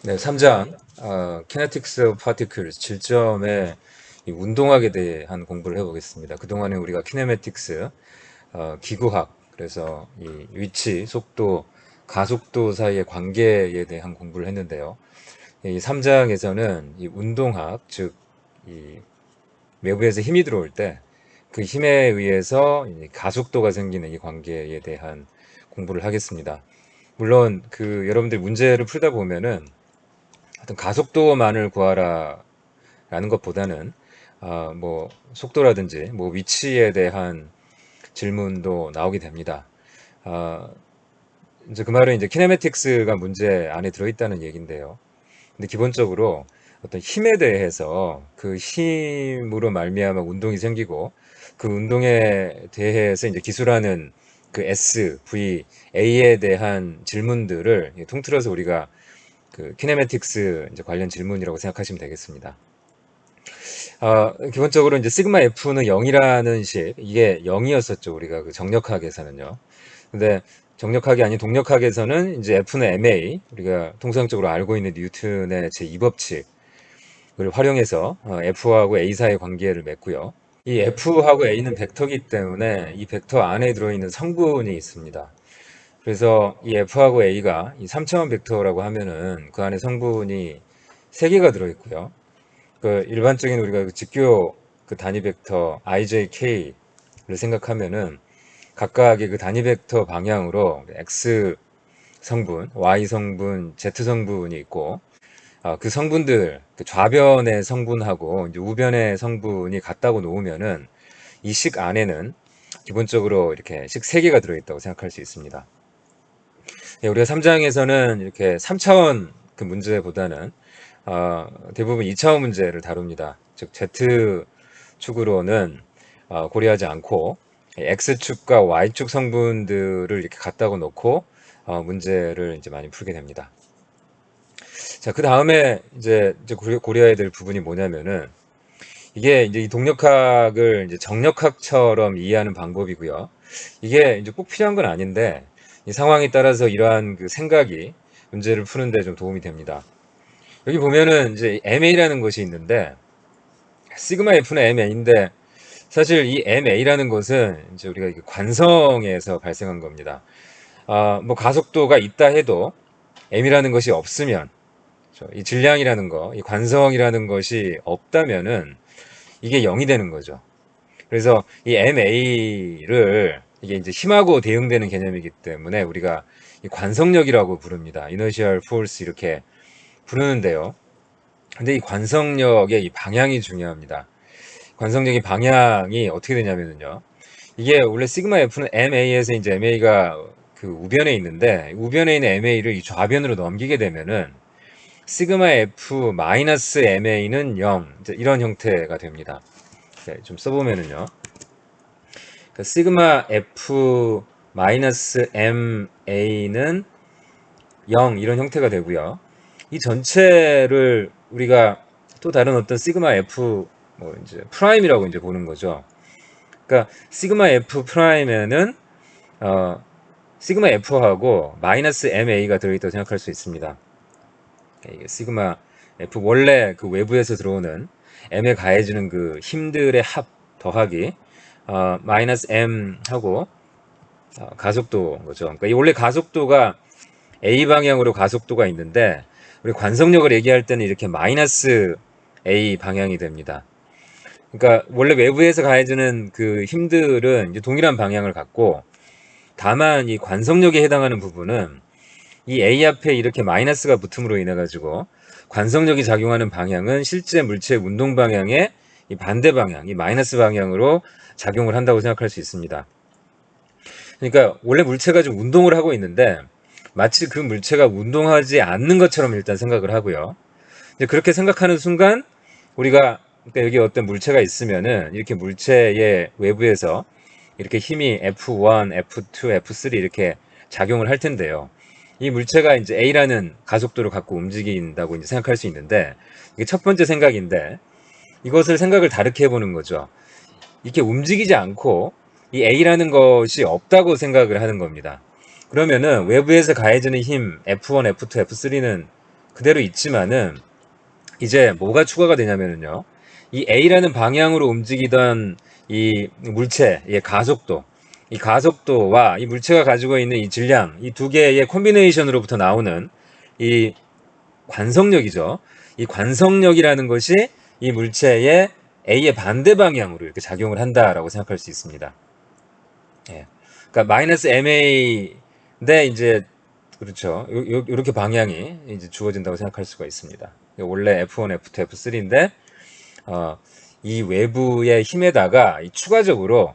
네, 3장 Kinetics of Particles 질점의 이 운동학에 대한 공부를 해보겠습니다. 그동안에 우리가 키네매틱스, 기구학, 그래서 이 위치, 속도, 가속도 사이의 관계에 대한 공부를 했는데요. 이 3장에서는 이 운동학, 즉, 이 외부에서 힘이 들어올 때 그 힘에 의해서 이 가속도가 생기는 이 관계에 대한 공부를 하겠습니다. 물론 그 여러분들 문제를 풀다 보면은 어떤 가속도만을 구하라라는 것보다는 뭐 속도라든지 뭐 위치에 대한 질문도 나오게 됩니다. 아, 이제 그 말은 이제 키네매틱스가 문제 안에 들어있다는 얘기인데요. 근데 기본적으로 어떤 힘에 대해서 그 힘으로 말미암아 운동이 생기고 그 운동에 대해서 이제 기술하는 그 S, V, A에 대한 질문들을 통틀어서 우리가 그 키네매틱스 이제 관련 질문이라고 생각하시면 되겠습니다. 기본적으로 이제 시그마 F는 0이라는 식, 이게 0이었었죠. 우리가 그 정력학에서는요. 근데 정력학이 아닌 동력학에서는 이제 F는 ma, 우리가 통상적으로 알고 있는 뉴턴의 제2법칙을 활용해서 F하고 A 사이의 관계를 맺고요. 이 F하고 A는 벡터이기 때문에 이 벡터 안에 들어있는 성분이 있습니다. 그래서 이 F하고 A가 이 3차원 벡터라고 하면은 그 안에 성분이 3개가 들어있고요. 그 일반적인 우리가 그 직교 그 단위 벡터 ijk를 생각하면은 각각의 그 단위 벡터 방향으로 x 성분, y 성분, z 성분이 있고 그 성분들 그 좌변의 성분하고 이제 우변의 성분이 같다고 놓으면은 이 식 안에는 기본적으로 이렇게 식 3개가 들어있다고 생각할 수 있습니다. 예, 우리가 3장에서는 이렇게 3차원 그 문제보다는 대부분 2차원 문제를 다룹니다. 즉 Z축으로는 고려하지 않고 X축과 Y축 성분들을 이렇게 갖다가 놓고 문제를 이제 많이 풀게 됩니다. 자, 그 다음에 이제 고려해야 될 부분이 뭐냐면은 이게 이제 이 동력학을 이제 정력학처럼 이해하는 방법이고요. 이게 이제 꼭 필요한 건 아닌데 이 상황에 따라서 이러한 그 생각이 문제를 푸는데 좀 도움이 됩니다. 여기 보면은 이제 MA라는 것이 있는데 시그마 F는 MA인데 사실 이 MA라는 것은 이제 우리가 이게 관성에서 발생한 겁니다. 뭐 가속도가 있다 해도 M이라는 것이 없으면 이 질량이라는 거, 이 관성이라는 것이 없다면은 이게 0이 되는 거죠. 그래서 이 MA를 이게 이제 힘하고 대응되는 개념이기 때문에 우리가 이 관성력이라고 부릅니다. inertial force 이렇게 부르는데요. 근데 이 관성력의 이 방향이 중요합니다. 관성력의 방향이 어떻게 되냐면요. 이게 원래 시그마 F는 MA에서 이제 MA가 그 우변에 있는데 우변에 있는 MA를 이 좌변으로 넘기게 되면은 시그마 F 마이너스 MA는 0 이런 형태가 됩니다. 좀 써보면은요. 그러니까 시그마 F 마이너스 MA는 0 이런 형태가 되고요. 이 전체를 우리가 또 다른 어떤 시그마 F 뭐 이제 프라임이라고 이제 보는 거죠. 그러니까 시그마 F 프라임에는 어, 시그마 F하고 마이너스 MA가 들어있다고 생각할 수 있습니다. 이게 시그마 F 원래 그 외부에서 들어오는 M에 가해지는 그 힘들의 합 더하기 마이너스 M 하고 가속도 거죠. 그러니까 이 원래 가속도가 A 방향으로 가속도가 있는데 우리 관성력을 얘기할 때는 이렇게 마이너스 A 방향이 됩니다. 그러니까 원래 외부에서 가해지는 그 힘들은 이제 동일한 방향을 갖고 다만 이 관성력에 해당하는 부분은 이 A 앞에 이렇게 마이너스가 붙음으로 인해 가지고 관성력이 작용하는 방향은 실제 물체의 운동 방향의 이 반대 방향, 이 마이너스 방향으로 작용을 한다고 생각할 수 있습니다. 그러니까 원래 물체가 좀 운동을 하고 있는데 마치 그 물체가 운동하지 않는 것처럼 일단 생각을 하고요. 이제 그렇게 생각하는 순간 우리가 그러니까 여기 어떤 물체가 있으면은 이렇게 물체의 외부에서 이렇게 힘이 F1, F2, F3 이렇게 작용을 할 텐데요. 이 물체가 이제 A라는 가속도를 갖고 움직인다고 이제 생각할 수 있는데 이게 첫 번째 생각인데 이것을 생각을 다르게 해보는 거죠. 이렇게 움직이지 않고 이 A라는 것이 없다고 생각을 하는 겁니다. 그러면은 외부에서 가해지는 힘 F1, F2, F3는 그대로 있지만은 이제 뭐가 추가가 되냐면은요. 이 A라는 방향으로 움직이던 이 물체의 가속도, 이 가속도와 이 물체가 가지고 있는 이 질량, 이 두 개의 콤비네이션으로부터 나오는 이 관성력이죠. 이 관성력이라는 것이 이 물체의 A의 반대 방향으로 이렇게 작용을 한다라고 생각할 수 있습니다. 예. 그러니까 마이너스 MA인데 이제 그렇죠. 이렇게 방향이 이제 주어진다고 생각할 수가 있습니다. 원래 F1, F2, F3인데 이 외부의 힘에다가 추가적으로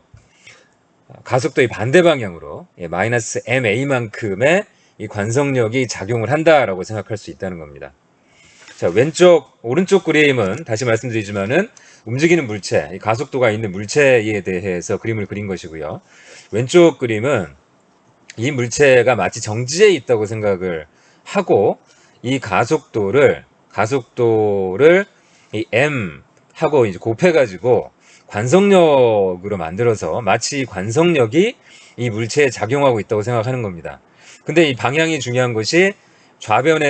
가속도의 반대 방향으로 마이너스 MA만큼의 이 관성력이 작용을 한다라고 생각할 수 있다는 겁니다. 자, 오른쪽 그림은 다시 말씀드리지만은 움직이는 물체, 이 가속도가 있는 물체에 대해서 그림을 그린 것이고요. 왼쪽 그림은 이 물체가 마치 정지해 있다고 생각을 하고 이 가속도를 이 M 하고 이제 곱해가지고 관성력으로 만들어서 마치 관성력이 이 물체에 작용하고 있다고 생각하는 겁니다. 근데 이 방향이 중요한 것이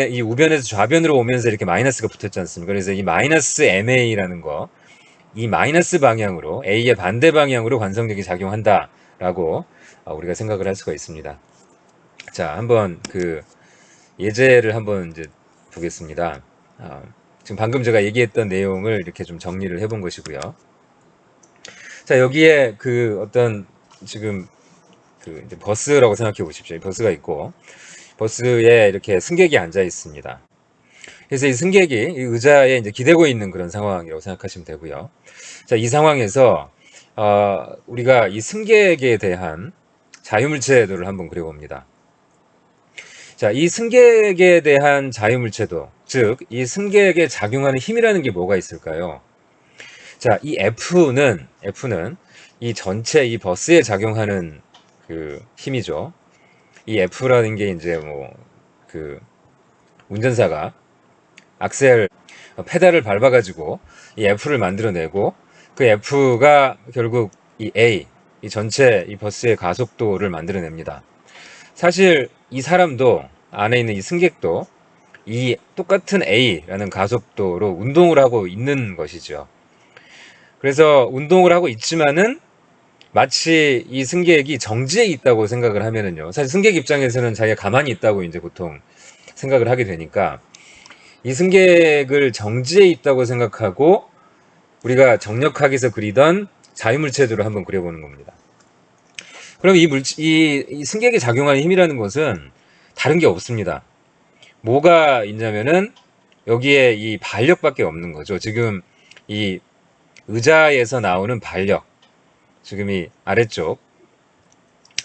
이 우변에서 좌변으로 오면서 이렇게 마이너스가 붙었지 않습니까? 그래서 이 마이너스 MA라는 거, 이 마이너스 방향으로 A의 반대 방향으로 관성력이 작용한다라고 우리가 생각을 할 수가 있습니다. 자, 한번 그 예제를 한번 이제 보겠습니다. 지금 방금 제가 얘기했던 내용을 이렇게 좀 정리를 해본 것이고요. 자, 여기에 그 어떤 지금 그 이제 버스라고 생각해 보십시오. 버스가 있고 버스에 이렇게 승객이 앉아 있습니다. 그래서 이 승객이 이 의자에 이제 기대고 있는 그런 상황이라고 생각하시면 되고요. 자, 이 상황에서 우리가 이 승객에 대한 자유물체도를 한번 그려봅니다. 자, 이 승객에 대한 자유물체도, 즉, 이 승객에 작용하는 힘이라는 게 뭐가 있을까요? 자, 이 F는 이 전체 이 버스에 작용하는 그 힘이죠. 이 F라는 게 이제 그 운전사가 페달을 밟아가지고 이 F를 만들어내고 그 F가 결국 이 전체 이 버스의 가속도를 만들어냅니다. 사실 이 사람도 안에 있는 이 승객도 이 똑같은 A라는 가속도로 운동을 하고 있는 것이죠. 그래서 운동을 하고 있지만은 마치 이 승객이 정지해 있다고 생각을 하면은요. 사실 승객 입장에서는 자기가 가만히 있다고 이제 보통 생각을 하게 되니까 이 승객을 정지해 있다고 생각하고 우리가 정력학에서 그리던 자유물체도를 한번 그려보는 겁니다. 그럼 이 승객이 작용하는 힘이라는 것은 다른 게 없습니다. 뭐가 있냐면은 여기에 이 반력밖에 없는 거죠. 지금 이 의자에서 나오는 반력, 지금 이 아래쪽,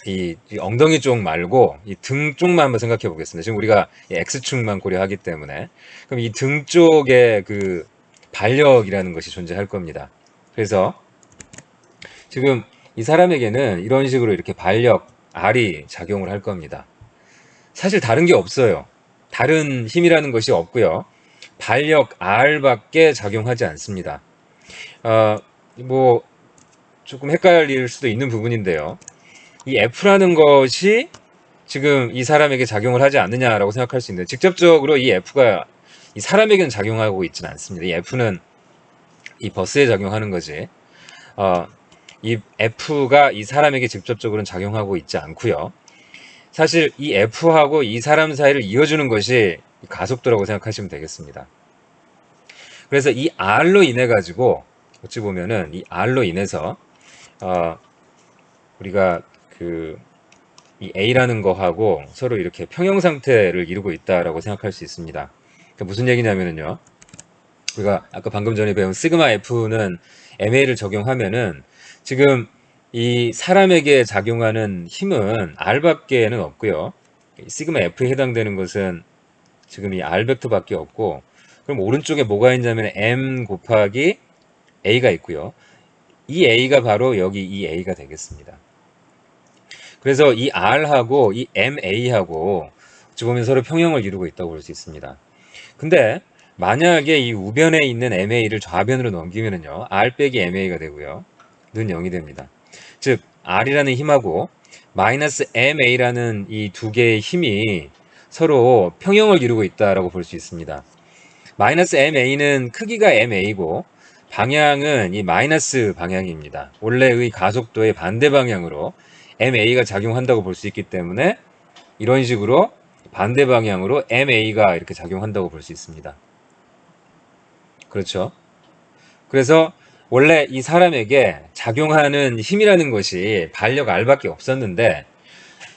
이 엉덩이 쪽 말고 이 등 쪽만 한번 생각해 보겠습니다. 지금 우리가 X축만 고려하기 때문에 그럼 이 등 쪽에 그 반력이라는 것이 존재할 겁니다. 그래서 지금 이 사람에게는 이런 식으로 이렇게 반력 R이 작용을 할 겁니다. 사실 다른 게 없어요. 다른 힘이라는 것이 없고요. 반력 R밖에 작용하지 않습니다. 뭐 조금 헷갈릴 수도 있는 부분인데요. 이 F라는 것이 지금 이 사람에게 작용을 하지 않느냐라고 생각할 수 있는데 직접적으로 이 F가 이 사람에게는 작용하고 있지는 않습니다. 이 F는 이 버스에 작용하는 거지. 이 F가 이 사람에게 직접적으로는 작용하고 있지 않고요. 사실 이 F하고 이 사람 사이를 이어주는 것이 가속도라고 생각하시면 되겠습니다. 그래서 이 R로 인해 가지고 어찌 보면은 이 R로 인해서 우리가 이 A라는 거하고 서로 이렇게 평형 상태를 이루고 있다라고 생각할 수 있습니다. 그러니까 무슨 얘기냐면요. 우리가 아까 방금 전에 배운 시그마 F는 MA를 적용하면은 지금 이 사람에게 작용하는 힘은 R밖에는 없고요. 시그마 F에 해당되는 것은 지금 이 R 벡터밖에 없고 그럼 오른쪽에 뭐가 있냐면 M 곱하기 A가 있고요. 이 A가 바로 여기 이 A가 되겠습니다. 그래서 이 R하고 이 MA하고 어찌 보면 서로 평형을 이루고 있다고 볼 수 있습니다. 근데 만약에 이 우변에 있는 MA를 좌변으로 넘기면은요, R 빼기 MA가 되고요. 는 0이 됩니다. 즉, R이라는 힘하고 마이너스 MA라는 이 두 개의 힘이 서로 평형을 이루고 있다라고 볼 수 있습니다. 마이너스 ma는 크기가 ma고 방향은 이 마이너스 방향입니다. 원래의 가속도의 반대 방향으로 ma가 작용한다고 볼 수 있기 때문에 이런 식으로 반대 방향으로 ma가 이렇게 작용한다고 볼 수 있습니다. 그렇죠? 그래서 원래 이 사람에게 작용하는 힘이라는 것이 반력 R밖에 없었는데,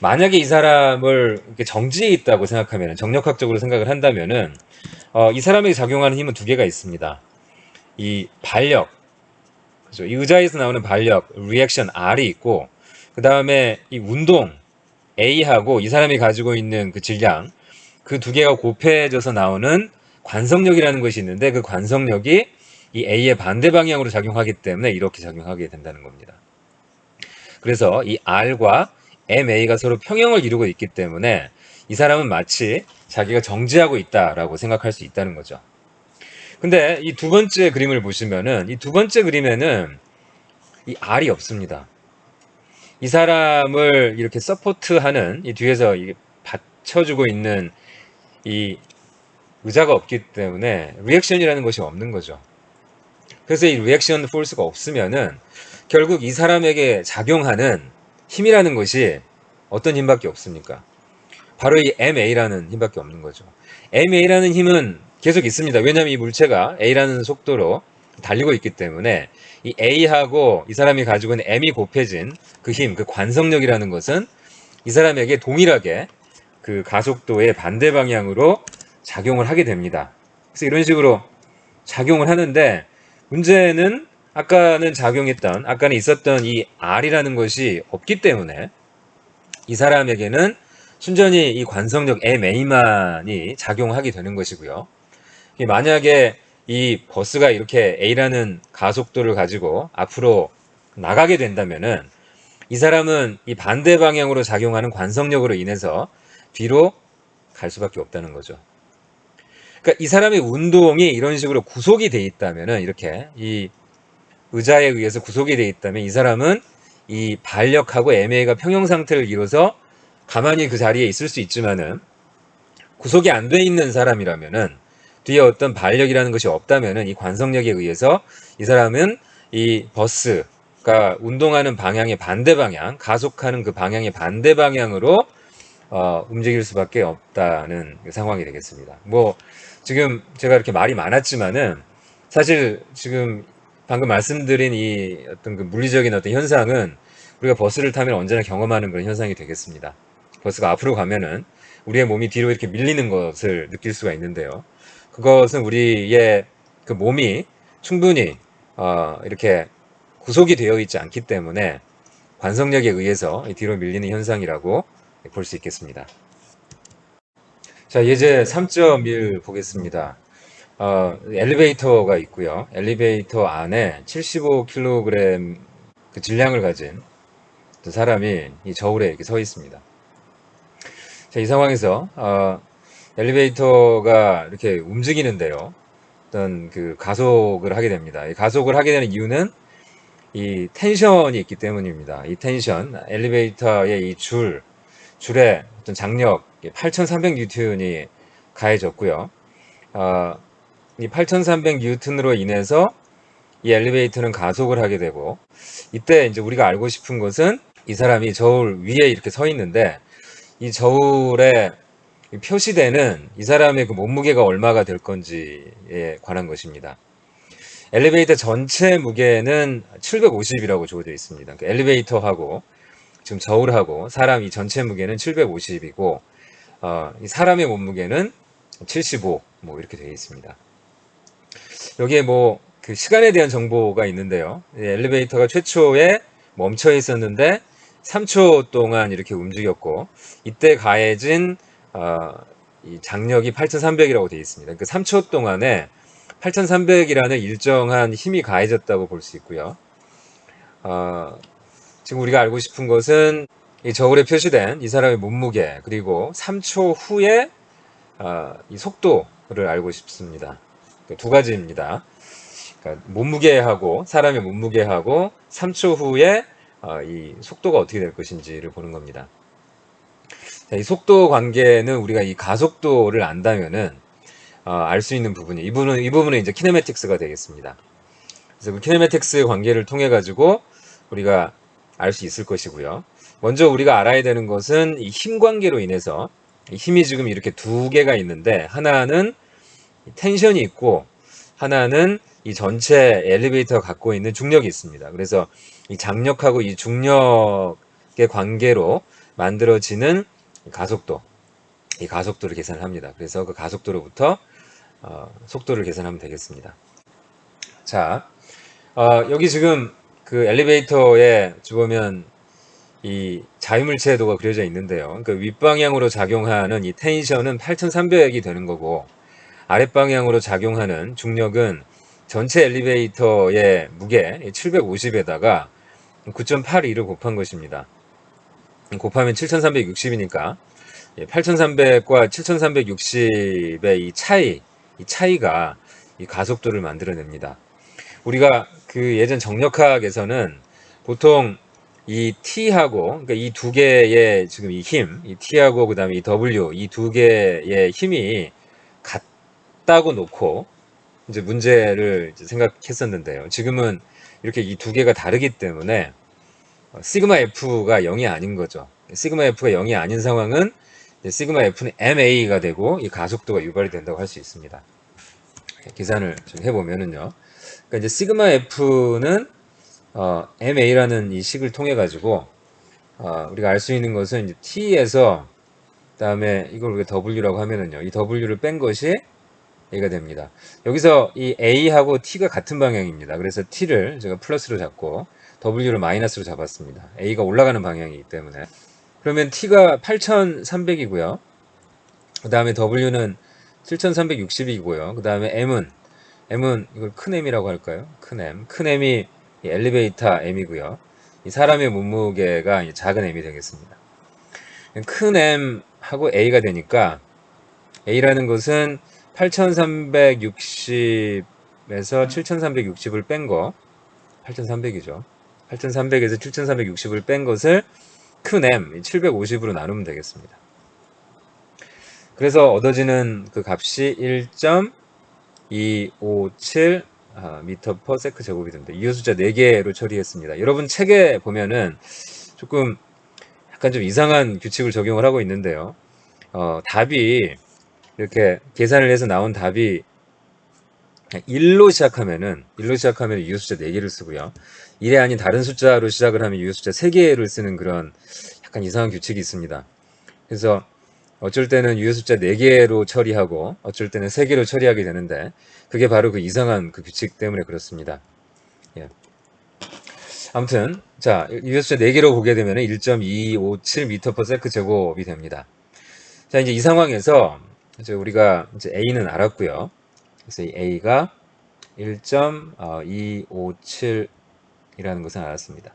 만약에 이 사람을 이렇게 정지해 있다고 생각하면, 정력학적으로 생각을 한다면은 이 사람에게 작용하는 힘은 두 개가 있습니다. 이 반력, 그렇죠? 이 의자에서 나오는 반력, 리액션 R이 있고, 그 다음에 이 운동 A하고 이 사람이 가지고 있는 그 질량, 그 두 개가 곱해져서 나오는 관성력이라는 것이 있는데, 그 관성력이 이 A의 반대 방향으로 작용하기 때문에 이렇게 작용하게 된다는 겁니다. 그래서 이 R과 MA가 서로 평형을 이루고 있기 때문에 이 사람은 마치 자기가 정지하고 있다라고 생각할 수 있다는 거죠. 근데 이 두 번째 그림을 보시면은, 이 두 번째 그림에는 이 R이 없습니다. 이 사람을 이렇게 서포트하는, 이 뒤에서 이게 받쳐주고 있는 이 의자가 없기 때문에 리액션이라는 것이 없는 거죠. 그래서 이 리액션 포스가 없으면은 결국 이 사람에게 작용하는 힘이라는 것이 어떤 힘밖에 없습니까? 바로 이 MA라는 힘밖에 없는 거죠. MA라는 힘은 계속 있습니다. 왜냐하면 이 물체가 A라는 속도로 달리고 있기 때문에 이 A하고 이 사람이 가지고 있는 M이 곱해진 그 힘, 그 관성력이라는 것은 이 사람에게 동일하게 그 가속도의 반대 방향으로 작용을 하게 됩니다. 그래서 이런 식으로 작용을 하는데, 문제는 아까는 있었던 이 R이라는 것이 없기 때문에 이 사람에게는 순전히 이 관성력 MA만이 작용하게 되는 것이고요. 만약에 이 버스가 이렇게 A라는 가속도를 가지고 앞으로 나가게 된다면은 이 사람은 이 반대 방향으로 작용하는 관성력으로 인해서 뒤로 갈 수밖에 없다는 거죠. 그러니까 이 사람의 운동이 이런 식으로 구속이 돼 있다면은, 이렇게 이 의자에 의해서 구속이 돼 있다면 이 사람은 이 반력하고 MA가 평형 상태를 이뤄서 가만히 그 자리에 있을 수 있지만은, 구속이 안 돼 있는 사람이라면은, 뒤에 어떤 반력이라는 것이 없다면은 이 관성력에 의해서 이 사람은 이 버스가 운동하는 방향의 반대 방향, 가속하는 그 방향의 반대 방향으로 움직일 수밖에 없다는 상황이 되겠습니다. 뭐 지금 제가 이렇게 말이 많았지만은, 사실 지금 방금 말씀드린 이 어떤 그 물리적인 어떤 현상은 우리가 버스를 타면 언제나 경험하는 그런 현상이 되겠습니다. 버스가 앞으로 가면은 우리의 몸이 뒤로 이렇게 밀리는 것을 느낄 수가 있는데요. 그것은 우리의 그 몸이 충분히 이렇게 구속이 되어 있지 않기 때문에 관성력에 의해서 뒤로 밀리는 현상이라고 볼 수 있겠습니다. 자, 예제 3.1 보겠습니다. 엘리베이터가 있고요. 엘리베이터 안에 75kg 그 질량을 가진 사람이 이 저울에 이렇게 서 있습니다. 자, 이 상황에서 엘리베이터가 이렇게 움직이는데요. 어떤 그 가속을 하게 됩니다. 이 가속을 하게 되는 이유는 이 텐션이 있기 때문입니다. 이 텐션, 엘리베이터의 이 줄에 어떤 장력 8,300뉴턴이 가해졌고요. 이 8,300뉴턴으로 인해서 이 엘리베이터는 가속을 하게 되고, 이때 이제 우리가 알고 싶은 것은 이 사람이 저울 위에 이렇게 서 있는데, 이 저울에 표시되는 이 사람의 그 몸무게가 얼마가 될 건지에 관한 것입니다. 엘리베이터 전체 무게는 750이라고 적어져 있습니다. 그러니까 엘리베이터하고 지금 저울하고 사람 이 전체 무게는 750이고, 이 사람의 몸무게는 75, 뭐 이렇게 되어 있습니다. 여기에 뭐 그 시간에 대한 정보가 있는데요. 엘리베이터가 최초에 멈춰 있었는데 3초 동안 이렇게 움직였고, 이때 가해진 이 장력이 8,300이라고 되어 있습니다. 그러니까 3초 동안에 8,300이라는 일정한 힘이 가해졌다고 볼 수 있고요. 지금 우리가 알고 싶은 것은 이 저울에 표시된 이 사람의 몸무게, 그리고 3초 후에 이 속도를 알고 싶습니다. 두 가지입니다. 그러니까 몸무게하고, 사람의 몸무게하고 3초 후에 이 속도가 어떻게 될 것인지를 보는 겁니다. 자, 이 속도 관계는 우리가 이 가속도를 안다면은 알 수 있는 부분이 이 부분은 이제 키네매틱스가 되겠습니다. 그래서 그 키네매틱스의 관계를 통해 가지고 우리가 알 수 있을 것이고요. 먼저 우리가 알아야 되는 것은 이 힘 관계로 인해서 이 힘이 지금 이렇게 두 개가 있는데 하나는 텐션이 있고 하나는 이 전체 엘리베이터가 갖고 있는 중력이 있습니다. 그래서 이 장력하고 이 중력의 관계로 만들어지는 가속도, 이 가속도를 계산을 합니다. 그래서 그 가속도로부터 속도를 계산하면 되겠습니다. 자, 여기 지금 그 엘리베이터에 보면 이 자유물체도가 그려져 있는데요. 그러니까 윗방향으로 작용하는 이 텐션은 8,300이 되는 거고 아랫방향으로 작용하는 중력은 전체 엘리베이터의 무게 750에다가 9.82를 곱한 것입니다. 곱하면 7,360이니까 8,300과 7,360의 이 차이가 이 가속도를 만들어냅니다. 우리가 그 예전 정력학에서는 보통 이 T하고, 그러니까 이 두 개의 지금 이 힘, 이 T하고 그 다음에 이 W, 이 두 개의 힘이 같다고 놓고 이제 문제를 이제 생각했었는데요. 지금은 이렇게 이 두 개가 다르기 때문에 시그마 F가 0이 아닌 거죠. 시그마 F가 0이 아닌 상황은 시그마 F는 MA가 되고 이 가속도가 유발이 된다고 할 수 있습니다. 계산을 좀 해보면은요. 그러니까 이제 시그마 F는 MA라는 이 식을 통해 가지고 우리가 알 수 있는 것은 이제 T에서 그다음에 이걸 우리가 W라고 하면은요. 이 W를 뺀 것이 A가 됩니다. 여기서 이 A하고 T가 같은 방향입니다. 그래서 T를 제가 플러스로 잡고 W를 마이너스로 잡았습니다. A가 올라가는 방향이기 때문에. 그러면 T가 8,300이고요. 그 다음에 W는 7,360이고요. 그 다음에 M은 이걸 큰 M이라고 할까요? 큰 M이 엘리베이터 M이고요. 이 사람의 몸무게가 작은 M이 되겠습니다. 큰 M하고 A가 되니까 A라는 것은 8,360에서 7,360을 뺀 거, 8,300이죠. 8,300에서 7,360을 뺀 것을 큰 M, 750으로 나누면 되겠습니다. 그래서 얻어지는 그 값이 1.257 미터 퍼 세크 제곱이 됩니다. 이효수자 4개로 처리했습니다. 여러분 책에 보면은 조금 약간 좀 이상한 규칙을 적용을 하고 있는데요. 답이 이렇게 계산을 해서 나온 답이 1로 시작하면은 이효수자 4개를 쓰고요. 1이 아닌 다른 숫자로 시작을 하면 이효수자 3개를 쓰는 그런 약간 이상한 규칙이 있습니다. 그래서 어쩔 때는 유효숫자 4개로 처리하고 어쩔 때는 3개로 처리하게 되는데 그게 바로 그 이상한 그 규칙 때문에 그렇습니다. 예. 아무튼 자 유효숫자 4개로 보게 되면 1.257m/s 제곱이 됩니다. 자 이제 이 상황에서 이제 우리가 이제 A는 알았고요. 그래서 이 A가 1.257이라는 것을 알았습니다.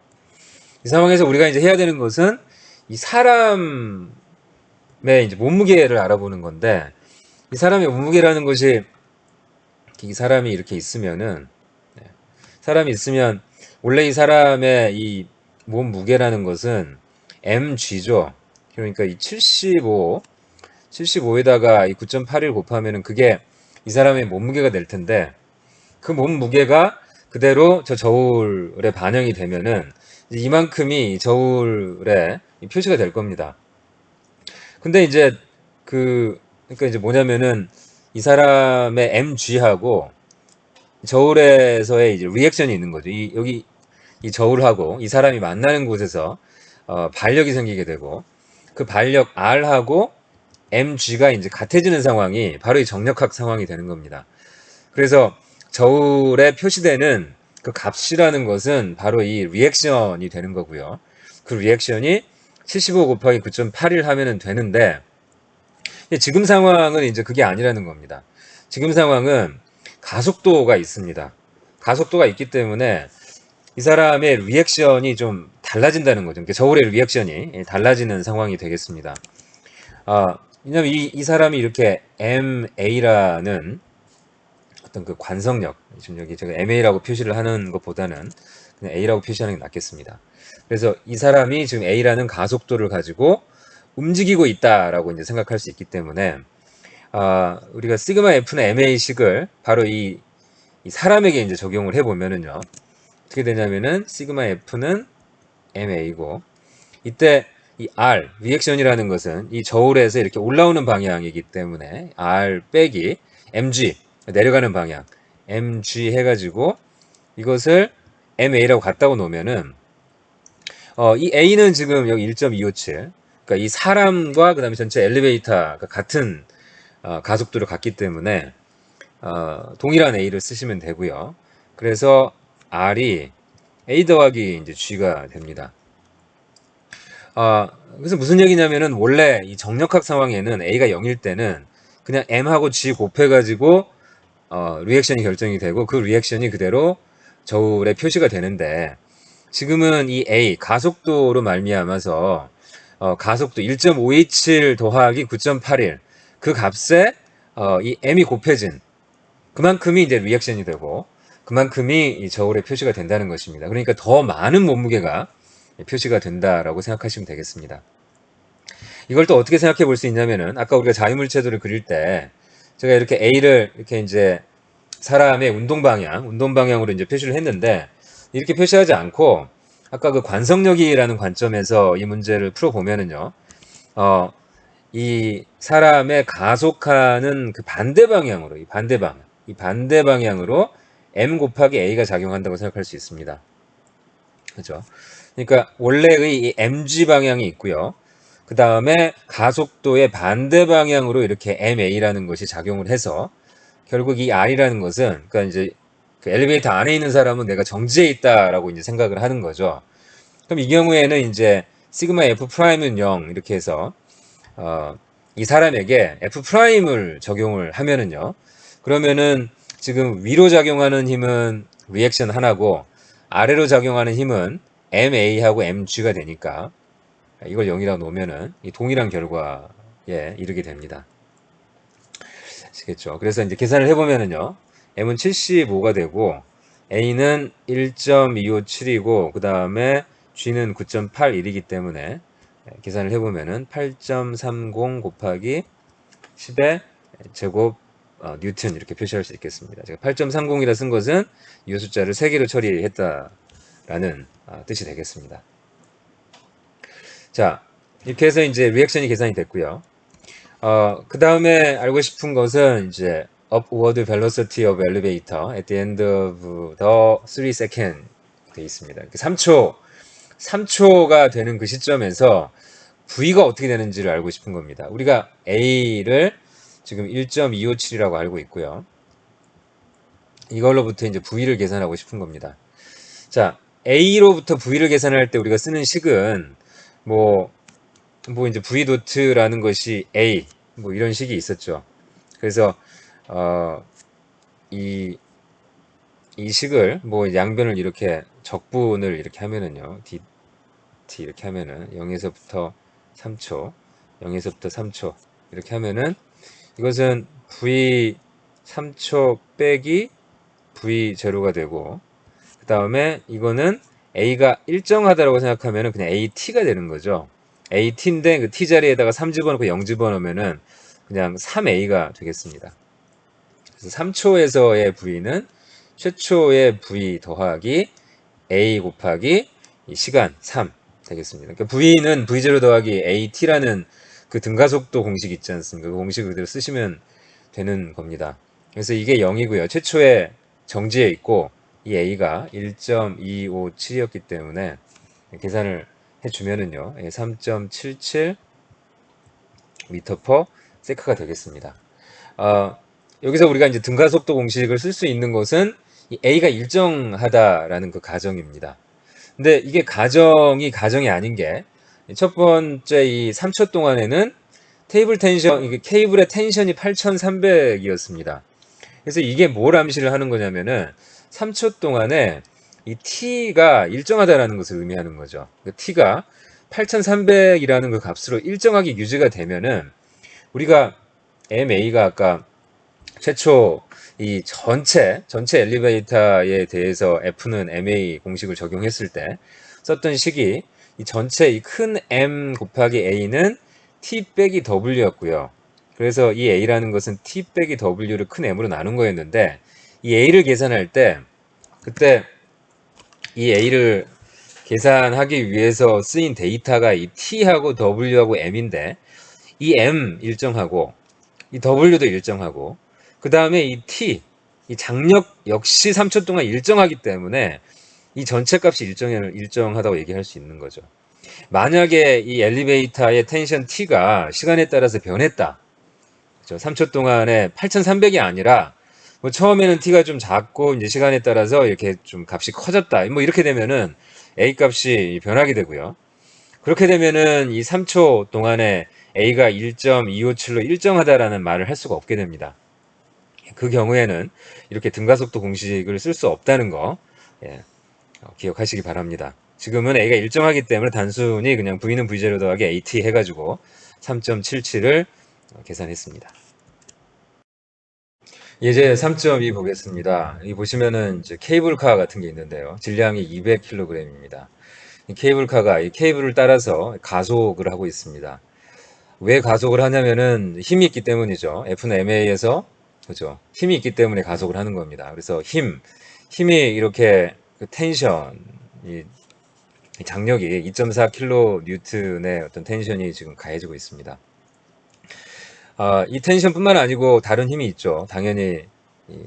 이 상황에서 우리가 이제 해야 되는 것은 이 사람의 이제 몸무게를 알아보는 건데 이 사람의 몸무게라는 것이 이 사람이 이렇게 있으면은 사람이 있으면 원래 이 사람의 이 몸무게라는 것은 mg죠. 그러니까 이 75에다가 이 9.81 곱하면은 그게 이 사람의 몸무게가 될 텐데 그 몸무게가 그대로 저 저울에 반영이 되면은 이만큼이 저울에 표시가 될 겁니다. 근데 이제 그러니까 이제 뭐냐면은 이 사람의 mg하고 저울에서의 이제 리액션이 있는 거죠. 여기 이 저울하고 이 사람이 만나는 곳에서 반력이 생기게 되고 그 반력 R하고 mg가 이제 같아지는 상황이 바로 이 정력학 상황이 되는 겁니다. 그래서 저울에 표시되는 그 값이라는 것은 바로 이 리액션이 되는 거고요. 그 리액션이 75 곱하기 9.81 하면은 되는데 지금 상황은 이제 그게 아니라는 겁니다. 지금 상황은 가속도가 있습니다. 가속도가 있기 때문에 이 사람의 리액션이 좀 달라진다는 거죠. 그러니까 저울의 리액션이 달라지는 상황이 되겠습니다. 왜냐면 이 사람이 이렇게 MA라는 어떤 그 관성력, 지금 여기 제가 MA라고 표시를 하는 것보다는 그냥 A라고 표시하는 게 낫겠습니다. 그래서 이 사람이 지금 A라는 가속도를 가지고 움직이고 있다라고 이제 생각할 수 있기 때문에 우리가 시그마 F는 MA식을 바로 이 사람에게 이제 적용을 해보면은요. 어떻게 되냐면은 시그마 F는 MA고 이때 이 R 리액션이라는 것은 이 저울에서 이렇게 올라오는 방향이기 때문에 R 빼기 mg 내려가는 방향 mg 해가지고 이것을 MA라고 갖다고 놓으면은 이 A는 지금 여기 1.257 그러니까 이 사람과 그 다음에 전체 엘리베이터가 같은 가속도를 갖기 때문에 동일한 A를 쓰시면 되고요. 그래서 R이 A 더하기 이제 G가 됩니다. 그래서 무슨 얘기냐면은 원래 이 정력학 상황에는 A가 0일 때는 그냥 M하고 G 곱해가지고 리액션이 결정이 되고 그 리액션이 그대로 저울에 표시가 되는데 지금은 이 A 가속도로 말미암아서 가속도 1.527 더하기 9.81 그 값에 이 M이 곱해진 그만큼이 이제 리액션이 되고 그만큼이 이 저울에 표시가 된다는 것입니다. 그러니까 더 많은 몸무게가 표시가 된다라고 생각하시면 되겠습니다. 이걸 또 어떻게 생각해 볼 수 있냐면은 아까 우리가 자유물체도를 그릴 때 제가 이렇게 A를 이렇게 이제 사람의 운동 방향으로 이제 표시를 했는데 이렇게 표시하지 않고 아까 그 관성력이라는 관점에서 이 문제를 풀어 보면은요. 이 사람의 가속하는 그 반대 방향으로 이 반대 방향으로 m 곱하기 a가 작용한다고 생각할 수 있습니다. 그죠? 그러니까 원래의 이 mg 방향이 있고요. 그 다음에 가속도의 반대 방향으로 이렇게 ma라는 것이 작용을 해서 결국 이 r이라는 것은 그러니까 이제 그 엘리베이터 안에 있는 사람은 내가 정지해 있다라고 이제 생각을 하는 거죠. 그럼 이 경우에는 이제 시그마 f 프라임은 0 이렇게 해서 이 사람에게 F'을 적용을 하면은요. 그러면은 지금 위로 작용하는 힘은 리액션 하나고 아래로 작용하는 힘은 MA하고 MG가 되니까 이걸 0이라고 놓으면은 이 동일한 결과에 이르게 됩니다. 아시겠죠? 그래서 이제 계산을 해보면은요. M은 75가 되고 A는 1.257이고 그 다음에 G는 9.81이기 때문에 계산을 해보면은 8.30 곱하기 10의 제곱 뉴턴 이렇게 표시할 수 있겠습니다. 제가 8.30이라 쓴 것은 이 숫자를 3개로 처리했다라는 뜻이 되겠습니다. 자, 이렇게 해서 이제 리액션이 계산이 됐고요. 그 다음에 알고 싶은 것은 이제 upward velocity of elevator at the end of the 3 second 되어 있습니다. 3초가 되는 그 시점에서 V가 어떻게 되는지를 알고 싶은 겁니다. 우리가 A를 지금 1.257이라고 알고 있고요. 이걸로부터 이제 V를 계산하고 싶은 겁니다. 자, A로부터 V를 계산할 때 우리가 쓰는 식은 뭐 이제 V 도트라는 것이 A 뭐 이런 식이 있었죠. 그래서 이 식을 뭐 양변을 이렇게 적분을 이렇게 하면은요. t 이렇게 하면은 0에서부터 3초, 0에서부터 3초 이렇게 하면은 이것은 v 3초 빼기 v 제로가 되고 그 다음에 이거는 a가 일정하다라고 생각하면은 그냥 at가 되는 거죠. at인데 그 t 자리에다가 3 집어넣고 0 집어넣으면은 그냥 3a가 되겠습니다. 그래서 3초에서의 v는 최초의 v 더하기 a 곱하기 이 시간 3 되겠습니다. 그러니까 V는 V0 더하기 AT라는 그 등가속도 공식 있지 않습니까? 그 공식을 그대로 쓰시면 되는 겁니다. 그래서 이게 0이고요. 최초에 정지해 있고 이 A가 1.257이었기 때문에 계산을 해주면은요. 3.77 미터 퍼 세크가 되겠습니다. 여기서 우리가 이제 등가속도 공식을 쓸 수 있는 것은 이 A가 일정하다라는 그 가정입니다. 근데 이게 가정이 아닌 게 첫 번째 이 3초 동안에는 이게 케이블의 텐션이 8,300이었습니다. 그래서 이게 뭘 암시를 하는 거냐면은 3초 동안에 이 T가 일정하다라는 것을 의미하는 거죠. 그 T가 8,300이라는 그 값으로 일정하게 유지가 되면은 우리가 MA가 아까 최초 이 전체 엘리베이터에 대해서 F는 MA 공식을 적용했을 때 썼던 식이 이 전체 이 큰 M 곱하기 A는 t 빼기 w였고요. 그래서 이 a라는 것은 t 빼기 w를 큰 m으로 나눈 거였는데 이 a를 계산할 때 그때 이 a를 계산하기 위해서 쓰인 데이터가 이 t하고 w하고 m인데 이 m 일정하고 이 w도 일정하고 그 다음에 이 t 이 장력 역시 3초 동안 일정하기 때문에 이 전체 값이 일정하다고 얘기할 수 있는 거죠. 만약에 이 엘리베이터의 텐션 t가 시간에 따라서 변했다. 그렇죠? 3초 동안에 8,300이 아니라 뭐 처음에는 t가 좀 작고 이제 시간에 따라서 이렇게 좀 값이 커졌다. 뭐 이렇게 되면은 a 값이 변하게 되고요. 그렇게 되면은 이 3초 동안에 a가 1.257로 일정하다라는 말을 할 수가 없게 됩니다. 그 경우에는 이렇게 등가속도 공식을 쓸 수 없다는 거 예, 기억하시기 바랍니다. 지금은 a가 일정하기 때문에 단순히 그냥 v는 v0 더하기 at 해가지고 3.77을 계산했습니다. 이제 3.2 보겠습니다. 이 보시면은 이제 케이블카 같은 게 있는데요. 질량이 200kg입니다. 이 케이블카가 이 케이블을 따라서 가속을 하고 있습니다. 왜 가속을 하냐면은 힘이 있기 때문이죠. F는 ma에서 그죠? 힘이 있기 때문에 가속을 하는 겁니다. 그래서 힘이 이렇게 그 텐션, 이 장력이 2.4kN의 어떤 텐션이 지금 가해지고 있습니다. 이 텐션뿐만 아니고 다른 힘이 있죠. 당연히 이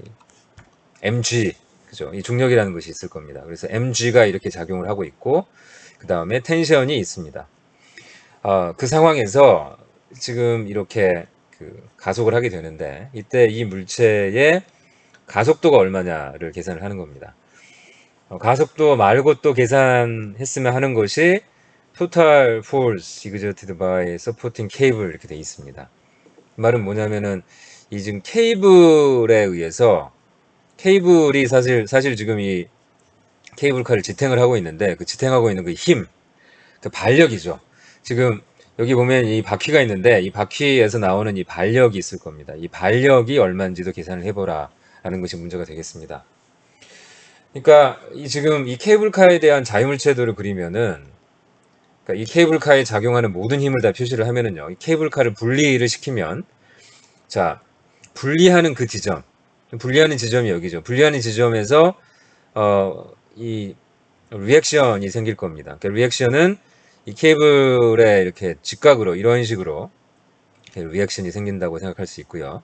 mg, 그죠? 이 중력이라는 것이 있을 겁니다. 그래서 mg가 이렇게 작용을 하고 있고 그 다음에 텐션이 있습니다. 그 상황에서 지금 이렇게 그 가속을 하게 되는데 이때 이 물체의 가속도가 얼마냐를 계산을 하는 겁니다. 가속도 말고 또 계산했으면 하는 것이 total force exerted by supporting cable 이렇게 돼 있습니다. 말은 뭐냐면은 이 지금 케이블에 의해서 케이블이 사실 지금 이 케이블카를 지탱을 하고 있는데 그 지탱하고 있는 그 힘, 그 반력이죠. 지금 여기 보면 이 바퀴가 있는데 이 바퀴에서 나오는 이 반력이 있을 겁니다. 이 반력이 얼마인지도 계산을 해보라 라는 것이 문제가 되겠습니다. 그러니까 지금 이 케이블카에 대한 자유물체도를 그리면은 그러니까 이 케이블카에 작용하는 모든 힘을 다 표시를 하면은요. 이 케이블카를 분리를 시키면 자 분리하는 그 지점 분리하는 지점이 여기죠. 분리하는 지점에서 이 리액션이 생길 겁니다. 그러니까 리액션은 이 케이블에 이렇게 직각으로 이런 식으로 리액션이 생긴다고 생각할 수 있고요.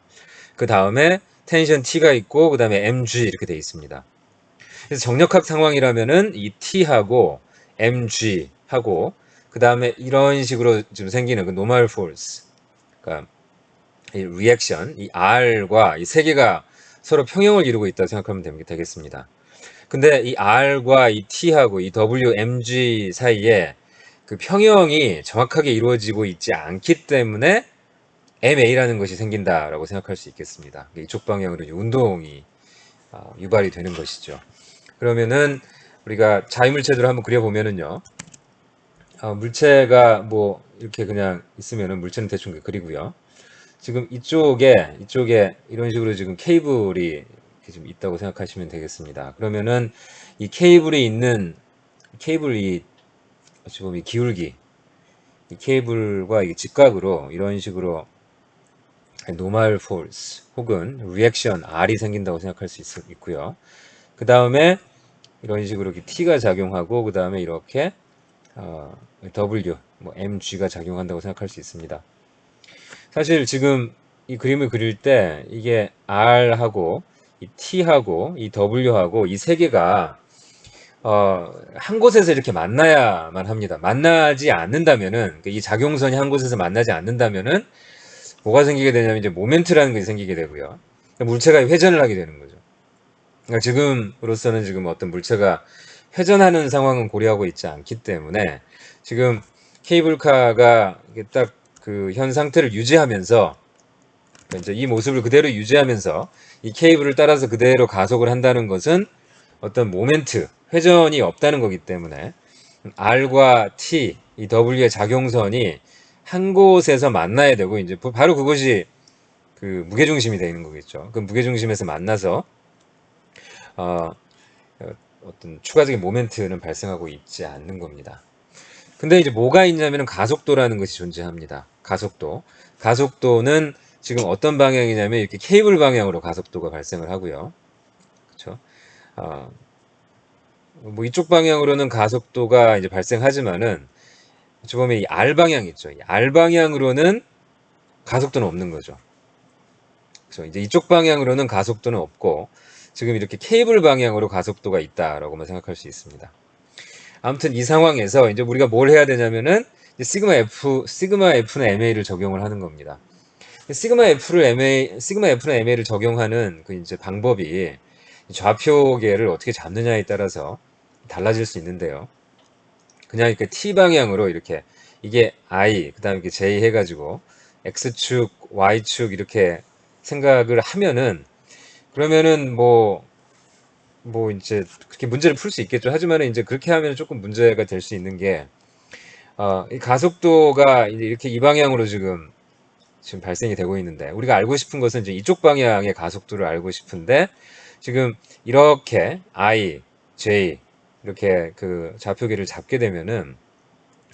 그 다음에 텐션 T가 있고 그 다음에 mg 이렇게 돼 있습니다. 그래서 정력학 상황이라면은 이 T하고 mg하고 그 다음에 이런 식으로 좀 생기는 그 normal force, 그러니까 이 리액션, 이 R과 이 세 개가 서로 평형을 이루고 있다고 생각하면 되겠습니다. 근데 이 R과 이 T하고 이 WMG 사이에 그 평형이 정확하게 이루어지고 있지 않기 때문에 MA라는 것이 생긴다라고 생각할 수 있겠습니다. 이쪽 방향으로 운동이 유발이 되는 것이죠. 그러면은 우리가 자유물체들을 한번 그려보면은요. 물체가 뭐 이렇게 그냥 있으면은 물체는 대충 그리고요. 지금 이쪽에 이런 식으로 지금 케이블이 이렇게 좀 있다고 생각하시면 되겠습니다. 그러면은 이 케이블이 있는 케이블이 지금 이 기울기 이 케이블과 이 직각으로 이런 식으로 노멀 포스 혹은 리액션 R이 생긴다고 생각할 수 있고요. 그 다음에 이런 식으로 T가 작용하고 그 다음에 이렇게 W, 뭐 mg가 작용한다고 생각할 수 있습니다. 사실 지금 이 그림을 그릴 때 이게 R하고 이 T하고 이 W하고 이 세 개가 한 곳에서 이렇게 만나야만 합니다. 만나지 않는다면은 이 작용선이 한 곳에서 만나지 않는다면은 뭐가 생기게 되냐면 이제 모멘트라는 것이 생기게 되고요. 물체가 회전을 하게 되는 거죠. 그러니까 지금으로서는 지금 어떤 물체가 회전하는 상황은 고려하고 있지 않기 때문에 지금 케이블카가 딱 그 현 상태를 유지하면서 이제 이 모습을 그대로 유지하면서 이 케이블을 따라서 그대로 가속을 한다는 것은 어떤 모멘트, 회전이 없다는 거기 때문에 R과 T, 이 W의 작용선이 한 곳에서 만나야 되고 이제 바로 그것이 그 무게중심이 되는 거겠죠. 그 무게중심에서 만나서 어떤 추가적인 모멘트는 발생하고 있지 않는 겁니다. 근데 이제 뭐가 있냐면은 가속도라는 것이 존재합니다. 가속도. 가속도는 지금 어떤 방향이냐면 이렇게 케이블 방향으로 가속도가 발생을 하고요. 그렇죠? 어, 뭐 이쪽 방향으로는 가속도가 이제 발생하지만은 어찌 보면 이 R 방향 있죠. 이 R 방향으로는 가속도는 없는 거죠. 그래서 이제 이쪽 방향으로는 가속도는 없고 지금 이렇게 케이블 방향으로 가속도가 있다라고만 생각할 수 있습니다. 아무튼 이 상황에서 이제 우리가 뭘 해야 되냐면은 시그마 F는 MA를 적용을 하는 겁니다. 시그마 F는 MA를 적용하는 그 이제 방법이 좌표계를 어떻게 잡느냐에 따라서 달라질 수 있는데요. 그냥 이렇게 T 방향으로 이렇게 이게 I, 그 다음에 이렇게 J 해가지고 X축, Y축 이렇게 생각을 하면은 그러면은 뭐 이제 그렇게 문제를 풀 수 있겠죠. 하지만은 이제 그렇게 하면 조금 문제가 될 수 있는 게, 이 가속도가 이제 이렇게 이 방향으로 지금 발생이 되고 있는데, 우리가 알고 싶은 것은 이제 이쪽 방향의 가속도를 알고 싶은데, 지금 이렇게 I, J, 이렇게 그 좌표계를 잡게 되면은,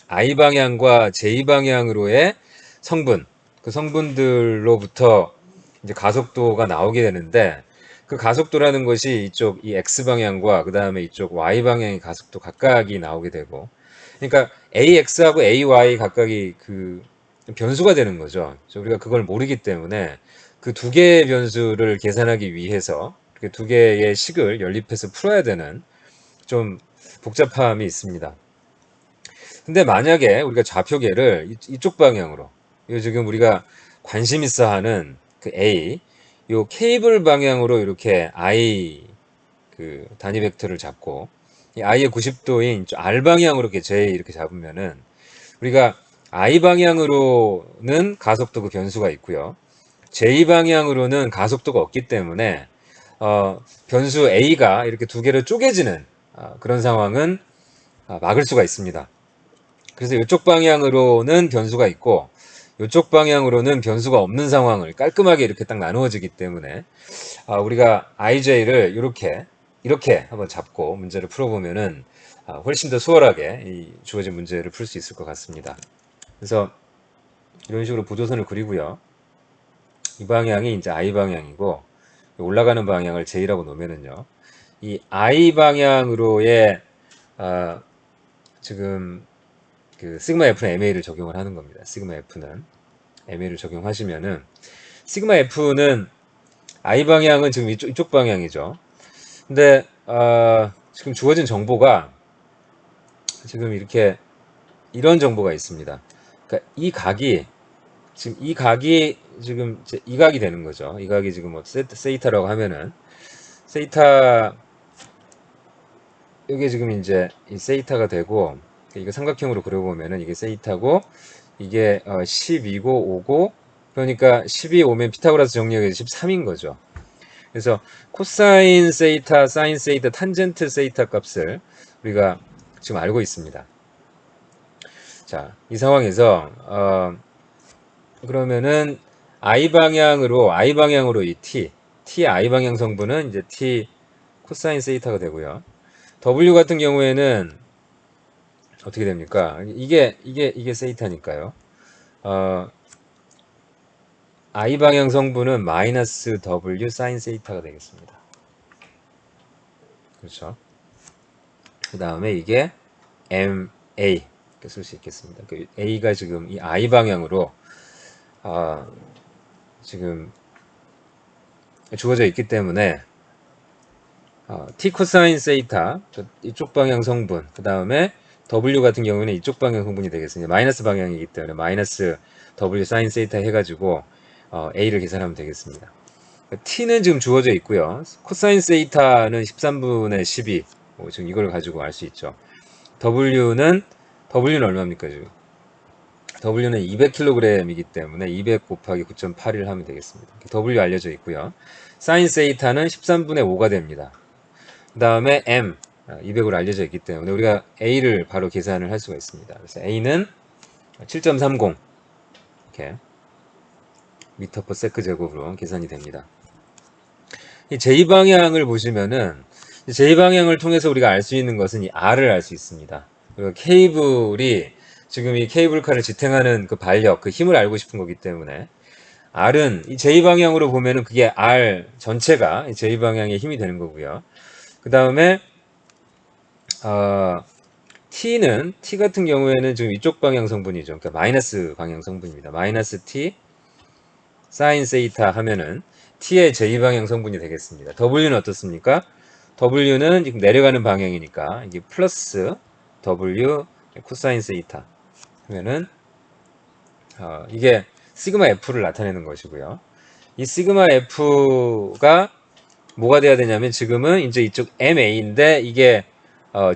I 방향과 J 방향으로의 성분, 그 성분들로부터 이제 가속도가 나오게 되는데, 그 가속도라는 것이 이쪽 이 X 방향과 그 다음에 이쪽 Y 방향의 가속도 각각이 나오게 되고, 그러니까 AX하고 AY 각각이 그 변수가 되는 거죠. 그래서 우리가 그걸 모르기 때문에 그 두 개의 변수를 계산하기 위해서 그 두 개의 식을 연립해서 풀어야 되는 좀 복잡함이 있습니다. 근데 만약에 우리가 좌표계를 이쪽 방향으로, 이 지금 우리가 관심 있어 하는 그 A, 요 케이블 방향으로 이렇게 I 그 단위 벡터를 잡고 이 I의 90도인 R 방향으로 이렇게 J 이렇게 잡으면은 우리가 I 방향으로는 가속도 그 변수가 있고요. J 방향으로는 가속도가 없기 때문에 변수 A가 이렇게 두 개로 쪼개지는 그런 상황은 막을 수가 있습니다. 그래서 이쪽 방향으로는 변수가 있고 이쪽 방향으로는 변수가 없는 상황을 깔끔하게 이렇게 딱 나누어지기 때문에 우리가 IJ를 이렇게 한번 잡고 문제를 풀어보면은 훨씬 더 수월하게 이 주어진 문제를 풀 수 있을 것 같습니다. 그래서 이런 식으로 보조선을 그리고요. 이 방향이 이제 I 방향이고 올라가는 방향을 J라고 놓으면은요. 이 I 방향으로의 지금 그 시그마 F는 MA를 적용을 하는 겁니다. 시그마 F는 MA를 적용하시면은 시그마 F는 I 방향은 지금 이쪽 방향이죠. 근데 지금 주어진 정보가 지금 이렇게 이런 정보가 있습니다. 그러니까 이 각이 지금 이 각이 되는 거죠. 이 각이 지금 뭐 세이타라고 하면은 세이타 이게 지금 이제 이 세이타가 되고 이거 삼각형으로 그려보면은 이게 세이타고 이게 12고 5고 그러니까 12 오면 피타고라스 정리하기 13인 거죠. 그래서 코사인 세이타, 사인 세이타, 탄젠트 세이타 값을 우리가 지금 알고 있습니다. 자, 이 상황에서 그러면은 I 방향으로 이 T I 방향 성분은 이제 T 코사인 세이타가 되고요. W 같은 경우에는 어떻게 됩니까? 이게 세이타니까요. 어, I 방향 성분은 마이너스 W 사인 세이타가 되겠습니다. 그렇죠. 그 다음에 이게 MA 이렇게 쓸 수 있겠습니다. 그 A가 지금 이 I 방향으로 지금 주어져 있기 때문에 T 코사인 세이타 이쪽 방향 성분 그 다음에 W 같은 경우는 이쪽 방향 성분이 되겠습니다. 마이너스 방향이기 때문에 마이너스 W 사인 세이타 해가지고 A를 계산하면 되겠습니다. T는 지금 주어져 있고요. 코사인 세이타는 13분의 12 지금 이걸 가지고 알 수 있죠. W는 얼마입니까 지금? W는 200kg이기 때문에 200 곱하기 9.81 하면 되겠습니다. W 알려져 있고요. 사인 세이타는 13분의 5가 됩니다. 그 다음에 M 200으로 알려져 있기 때문에 우리가 A를 바로 계산을 할 수가 있습니다. 그래서 A는 7.30 이렇게 미터 퍼 세크 제곱으로 계산이 됩니다. 이 J 방향을 보시면은 J 방향을 통해서 우리가 알 수 있는 것은 이 R을 알 수 있습니다. 그리고 케이블이 지금 이 케이블카를 지탱하는 그 반력, 그 힘을 알고 싶은 거기 때문에 R은 이 J 방향으로 보면은 그게 R 전체가 J 방향의 힘이 되는 거고요. 그 다음에 T 같은 경우에는 지금 이쪽 방향 성분이죠. 그러니까 마이너스 방향 성분입니다. 마이너스 T 사인 세이타 하면은 T의 J방향 성분이 되겠습니다. W는 어떻습니까? W는 지금 내려가는 방향이니까 이게 플러스 W 코사인 세이타 하면은 이게 시그마 F를 나타내는 것이고요. 이 시그마 F가 뭐가 돼야 되냐면 지금은 이제 이쪽 MA인데 이게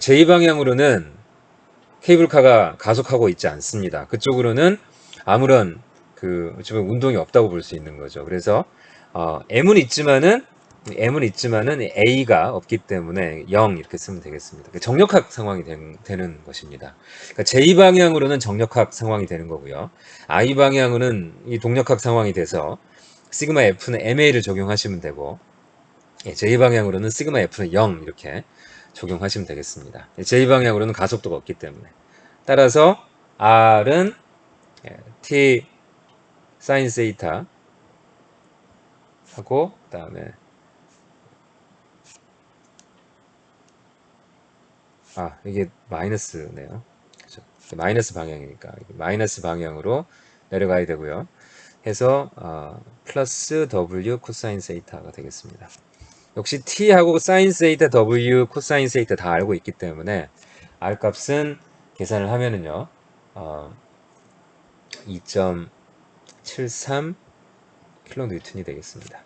J방향으로는 케이블카가 가속하고 있지 않습니다. 그쪽으로는 아무런 지금 운동이 없다고 볼 수 있는 거죠. 그래서 M은 있지만은 A가 없기 때문에 0 이렇게 쓰면 되겠습니다. 정력학 상황이 되는 것입니다. 그러니까 J 방향으로는 정력학 상황이 되는 거고요. I 방향으로는 이 동력학 상황이 돼서 시그마 F는 MA를 적용하시면 되고 J 방향으로는 시그마 F는 0 이렇게 적용하시면 되겠습니다. J 방향으로는 가속도가 없기 때문에. 따라서 R은 T 사인 세이타 하고 그다음에 이게 마이너스네요. 그죠? 마이너스 방향이니까 마이너스 방향으로 내려가야 되고요. 해서 플러스 W 코사인 세이타가 되겠습니다. 역시 T하고 사인 세이타 W 코사인 세이타 다 알고 있기 때문에 R 값은 계산을 하면은요. 2.73 킬로뉴턴이 되겠습니다.